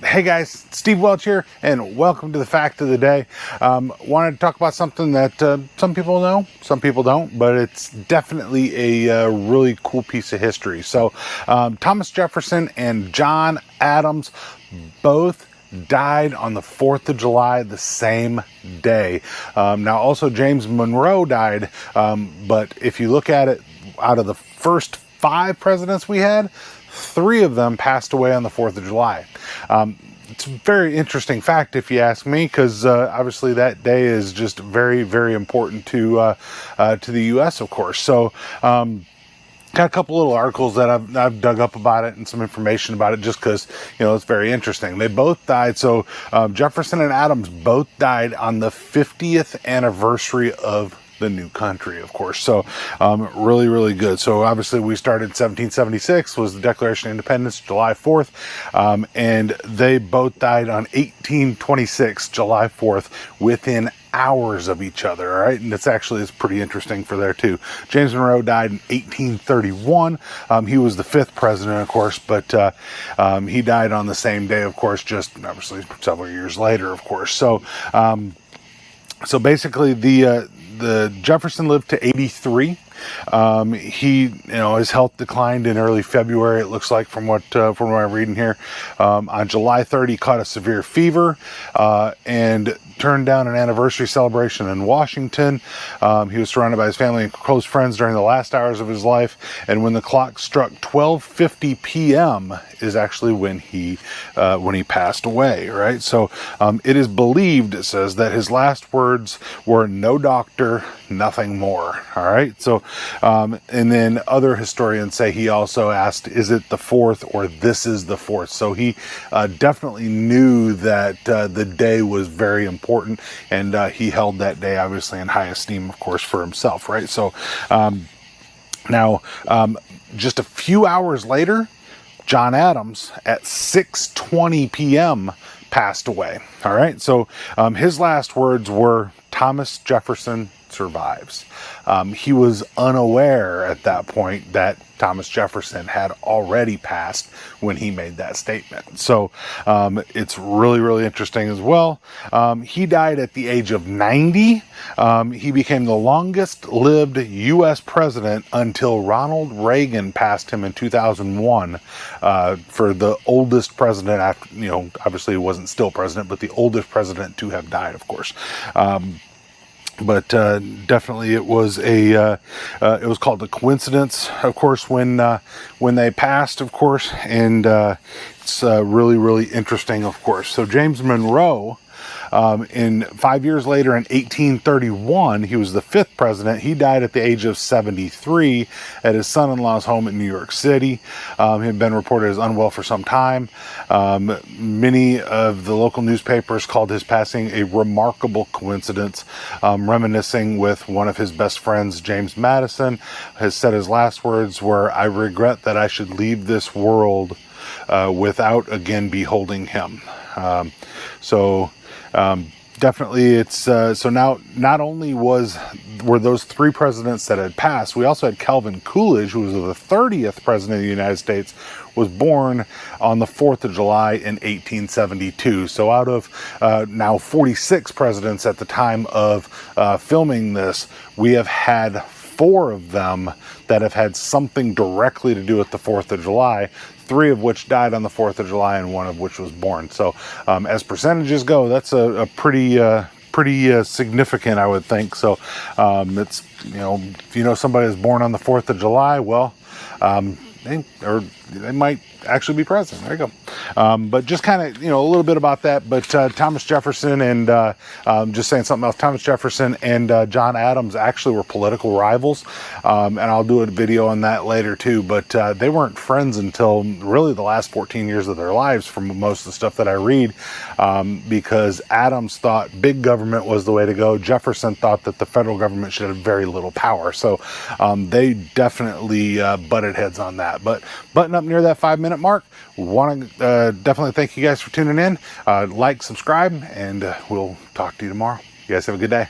Hey guys, Steve Welch here, and welcome to the Fact of the Day. Wanted to talk about something that some people know, some people don't, but it's definitely a really cool piece of history. So, Thomas Jefferson and John Adams both died on the 4th of July the same day. Now, also James Monroe died, but if you look at it, out of the first 5 presidents we had, 3 of them passed away on the 4th of July. It's a very interesting fact, if you ask me, because obviously that day is just very, very important to the U.S., of course. So, got a couple little articles that I've dug up about it and some information about it, just because it's very interesting. They both died. So Jefferson and Adams both died on the 50th anniversary of the new country, of course. So really, really good. So obviously we started 1776 was the Declaration of Independence, July 4th, and they both died on 1826, July 4th, within hours of each other. All right, and it's pretty interesting for there too. James Monroe died in 1831. He was the 5th president, of course, but he died on the same day, of course, just obviously several years later, of course. So basically the Jefferson lived to 83. His health declined in early February, it looks like, from what I'm reading here. On July 3rd, he caught a severe fever and turned down an anniversary celebration in Washington. He was surrounded by his family and close friends during the last hours of his life, and when the clock struck 12:50 p.m. is actually when he passed away. Right, so it is believed, it says, that his last words were "No doctor, nothing more." All right, so and then other historians say he also asked, "Is it the 4th or this is the 4th?" So he definitely knew that the day was very important, and he held that day obviously in high esteem, of course, for himself. Right, so now just a few hours later, John Adams at 6:20 p.m. passed away. All right, so his last words were, "Thomas Jefferson survives." He was unaware at that point that Thomas Jefferson had already passed when he made that statement. So it's really, really interesting as well. He died at the age of 90. He became the longest lived U.S. president until Ronald Reagan passed him in 2001 for the oldest president after, obviously he wasn't still president, but the oldest president to have died, of course. But definitely it was it was called a coincidence, of course, when they passed, of course, and it's really, really interesting, of course. So James Monroe, in 5 years later, in 1831, he was the 5th president. He died at the age of 73 at his son-in-law's home in New York City. He had been reported as unwell for some time. Many of the local newspapers called his passing a remarkable coincidence, reminiscing with one of his best friends, James Madison, has said his last words were, "I regret that I should leave this world without again beholding him." Definitely it's so now not only were those 3 presidents that had passed, we also had Calvin Coolidge, who was the 30th president of the United States, was born on the 4th of July in 1872. So out of now 46 presidents at the time of filming this, we have had 4 of them that have had something directly to do with the 4th of July, 3 of which died on the 4th of July and 1 of which was born. So as percentages go, that's a pretty significant, I would think. So it's, if somebody is born on the 4th of July, well, they might actually be president. There you go. But just kind of, a little bit about that. But Thomas Jefferson and just saying something else, Thomas Jefferson and John Adams actually were political rivals. And I'll do a video on that later too. But they weren't friends until really the last 14 years of their lives, from most of the stuff that I read, because Adams thought big government was the way to go. Jefferson thought that the federal government should have very little power. So they definitely butted heads on that. But button up near that 5-minute mark, want to definitely thank you guys for tuning in. Like, subscribe, and we'll talk to you tomorrow. You guys have a good day.